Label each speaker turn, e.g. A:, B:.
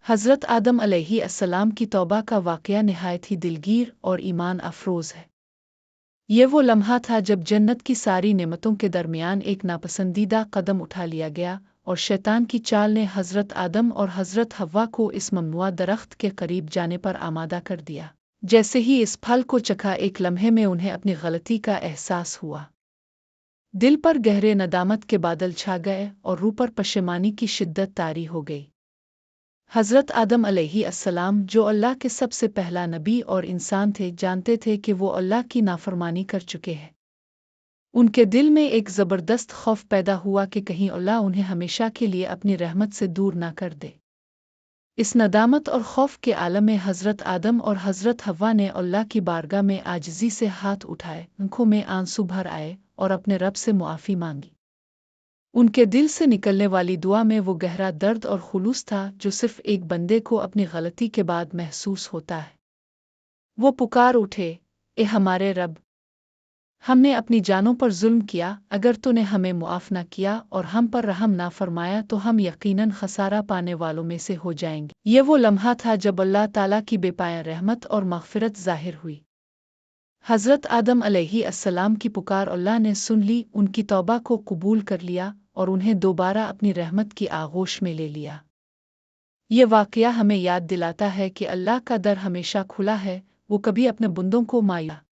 A: حضرت آدم علیہ السلام کی توبہ کا واقعہ نہایت ہی دلگیر اور ایمان افروز ہے۔ یہ وہ لمحہ تھا جب جنت کی ساری نعمتوں کے درمیان ایک ناپسندیدہ قدم اٹھا لیا گیا اور شیطان کی چال نے حضرت آدم اور حضرت حوا کو اس ممنوع درخت کے قریب جانے پر آمادہ کر دیا۔ جیسے ہی اس پھل کو چکھا ایک لمحے میں انہیں اپنی غلطی کا احساس ہوا۔ دل پر گہرے ندامت کے بادل چھا گئے اور روح پر پشیمانی کی شدت طاری ہو گئی۔ حضرت آدم علیہ السلام جو اللہ کے سب سے پہلا نبی اور انسان تھے، جانتے تھے کہ وہ اللہ کی نافرمانی کر چکے ہیں۔ ان کے دل میں ایک زبردست خوف پیدا ہوا کہ کہیں اللہ انہیں ہمیشہ کے لیے اپنی رحمت سے دور نہ کر دے۔ اس ندامت اور خوف کے عالم میں حضرت آدم اور حضرت حوا نے اللہ کی بارگاہ میں عاجزی سے ہاتھ اٹھائے، آنکھوں میں آنسو بھر آئے اور اپنے رب سے معافی مانگی۔ ان کے دل سے نکلنے والی دعا میں وہ گہرا درد اور خلوص تھا جو صرف ایک بندے کو اپنی غلطی کے بعد محسوس ہوتا ہے۔ وہ پکار اٹھے، اے ہمارے رب! ہم نے اپنی جانوں پر ظلم کیا، اگر تو نے ہمیں معاف نہ کیا اور ہم پر رحم نہ فرمایا تو ہم یقیناً خسارہ پانے والوں میں سے ہو جائیں گے۔ یہ وہ لمحہ تھا جب اللہ تعالیٰ کی بے پایاں رحمت اور مغفرت ظاہر ہوئی۔ حضرت آدم علیہ السلام کی پکار اللہ نے سن لی، ان کی توبہ کو قبول کر لیا اور انہیں دوبارہ اپنی رحمت کی آغوش میں لے لیا۔ یہ واقعہ ہمیں یاد دلاتا ہے کہ اللہ کا در ہمیشہ کھلا ہے، وہ کبھی اپنے بندوں کو مایوس